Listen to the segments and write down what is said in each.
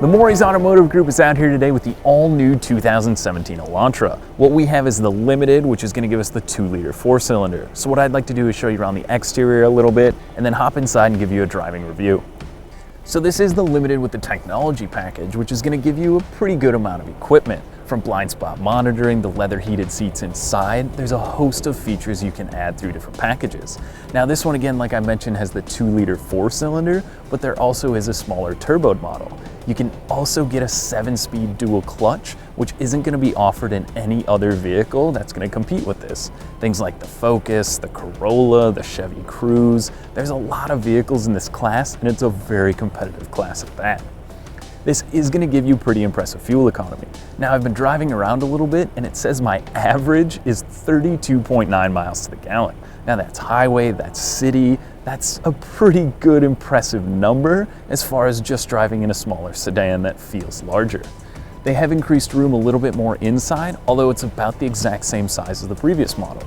The Morrie's Automotive Group is out here today with the all-new 2017 Elantra. What we have is the Limited, which is going to give us the 2-liter 4-cylinder. So what I'd like to do is show you around the exterior a little bit and then hop inside and give you a driving review. So this is the Limited with the technology package, which is going to give you a pretty good amount of equipment. From blind spot monitoring, the leather heated seats inside, there's a host of features you can add through different packages. Now this one again, like I mentioned, has the 2-liter 4-cylinder, but there also is a smaller turboed model. You can also get a 7-speed dual clutch, which isn't going to be offered in any other vehicle that's going to compete with this. Things like the Focus, the Corolla, the Chevy Cruze. There's a lot of vehicles in this class, and it's a very competitive class at that. This is going to give you pretty impressive fuel economy. Now I've been driving around a little bit and it says my average is 32.9 miles to the gallon. Now that's highway, that's city, that's a pretty good impressive number as far as just driving in a smaller sedan that feels larger. They have increased room a little bit more inside, although it's about the exact same size as the previous model.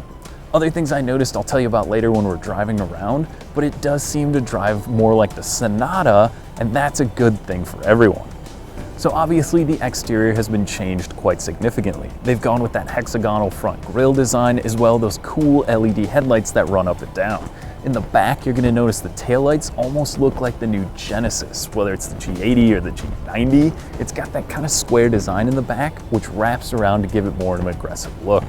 Other things I noticed I'll tell you about later when we're driving around, but it does seem to drive more like the Sonata, and that's a good thing for everyone. So obviously the exterior has been changed quite significantly. They've gone with that hexagonal front grille design as well as those cool LED headlights that run up and down. In the back, you're going to notice the taillights almost look like the new Genesis, whether it's the G80 or the G90. It's got that kind of square design in the back, which wraps around to give it more of an aggressive look.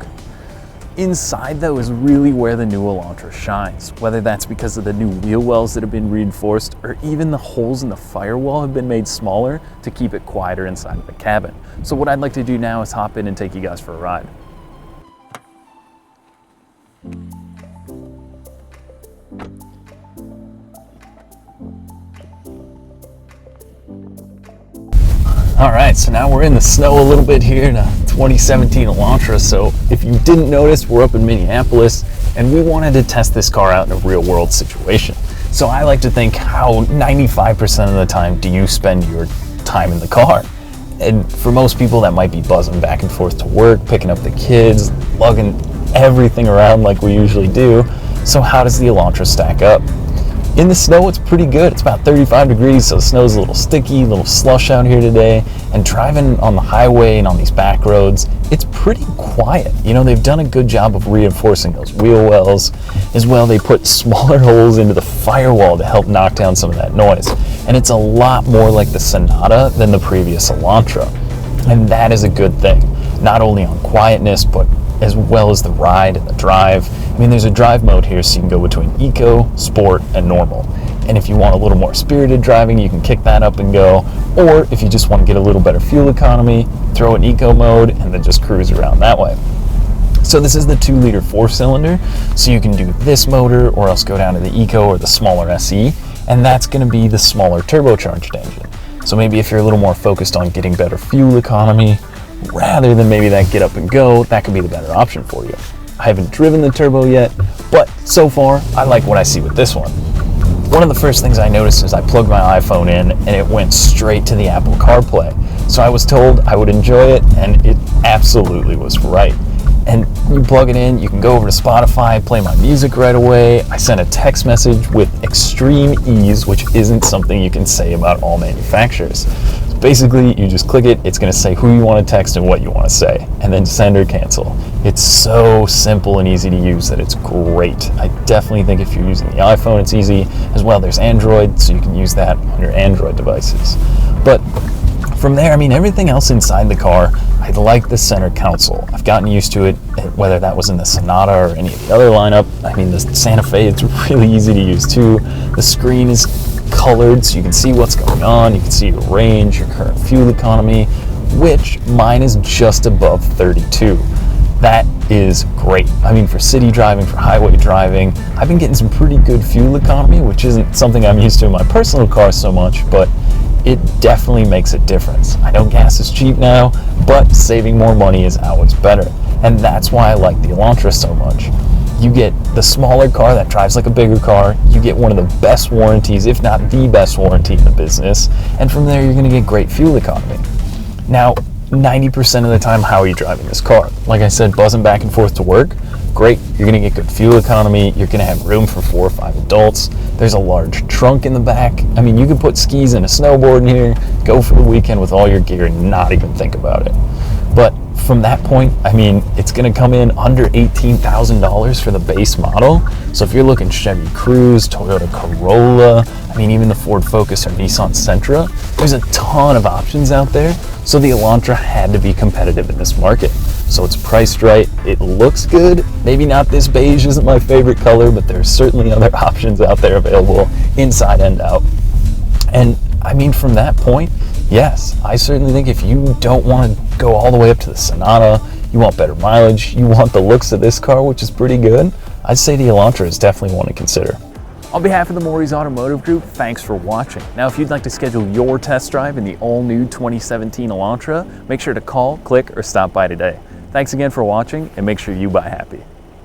Inside though is really where the new Elantra shines, whether that's because of the new wheel wells that have been reinforced or even the holes in the firewall have been made smaller to keep it quieter inside of the cabin. So what I'd like to do now is hop in and take you guys for a ride. All right, so now we're in the snow a little bit here in a 2017 Elantra. So if you didn't notice, we're up in Minneapolis and we wanted to test this car out in a real world situation. So I like to think, how 95% of the time do you spend your time in the car? And for most people that might be buzzing back and forth to work, picking up the kids, lugging everything around like we usually do. So how does the Elantra stack up? In the snow, it's pretty good. It's about 35 degrees, so the snow's a little sticky, a little slush out here today. And driving on the highway and on these back roads, it's pretty quiet. You know, they've done a good job of reinforcing those wheel wells. As well, they put smaller holes into the firewall to help knock down some of that noise. And it's a lot more like the Sonata than the previous Elantra. And that is a good thing, not only on quietness, but as well as the ride and the drive. I mean, there's a drive mode here, so you can go between eco, sport, and normal. And if you want a little more spirited driving, you can kick that up and go. Or if you just want to get a little better fuel economy, throw in eco mode and then just cruise around that way. So this is the 2-liter 4-cylinder, so you can do this motor or else go down to the eco or the smaller SE, and that's going to be the smaller turbocharged engine. So maybe if you're a little more focused on getting better fuel economy, rather than maybe that get up and go, that could be the better option for you. I haven't driven the turbo yet, but so far I like what I see with this one. One of the first things I noticed is I plugged my iPhone in and it went straight to the Apple Carplay. So I was told I would enjoy it, and it absolutely was right. And you plug it in, you can go over to Spotify, play my music right away. I sent a text message with extreme ease, which isn't something you can say about all manufacturers. Basically, you just click it, it's going to say who you want to text and what you want to say, and then send or cancel. It's so simple and easy to use that it's great. I definitely think if you're using the iPhone, it's easy. As well, there's Android, so you can use that on your Android devices. But from there, I mean, everything else inside the car, I like the center console. I've gotten used to it, whether that was in the Sonata or any of the other lineup. I mean, the Santa Fe, it's really easy to use too. The screen is colored so you can see what's going on, you can see your range, your current fuel economy, which mine is just above 32. That is great. I mean, for city driving, for highway driving, I've been getting some pretty good fuel economy, which isn't something I'm used to in my personal car so much, but it definitely makes a difference. I know gas is cheap now, but saving more money is always better. And that's why I like the Elantra so much. You get the smaller car that drives like a bigger car, you get one of the best warranties, if not the best warranty in the business, and from there you're going to get great fuel economy. Now, 90% of the time, how are you driving this car? Like I said, buzzing back and forth to work, great. You're gonna get good fuel economy. You're gonna have room for 4 or 5 adults. There's a large trunk in the back. I mean, you can put skis and a snowboard in here, go for the weekend with all your gear and not even think about it. But from that point, I mean, it's gonna come in under $18,000 for the base model. So if you're looking Chevy Cruze, Toyota Corolla, I mean, even the Ford Focus or Nissan Sentra, there's a ton of options out there. So the Elantra had to be competitive in this market. So it's priced right, it looks good. Maybe not this beige isn't my favorite color, but there's certainly other options out there available inside and out. And I mean, from that point, yes, I certainly think if you don't want to go all the way up to the Sonata, you want better mileage, you want the looks of this car, which is pretty good, I'd say the Elantra is definitely one to consider. On behalf of the Morrie's Automotive Group, thanks for watching. Now, if you'd like to schedule your test drive in the all-new 2017 Elantra, make sure to call, click, or stop by today. Thanks again for watching, and make sure you buy happy.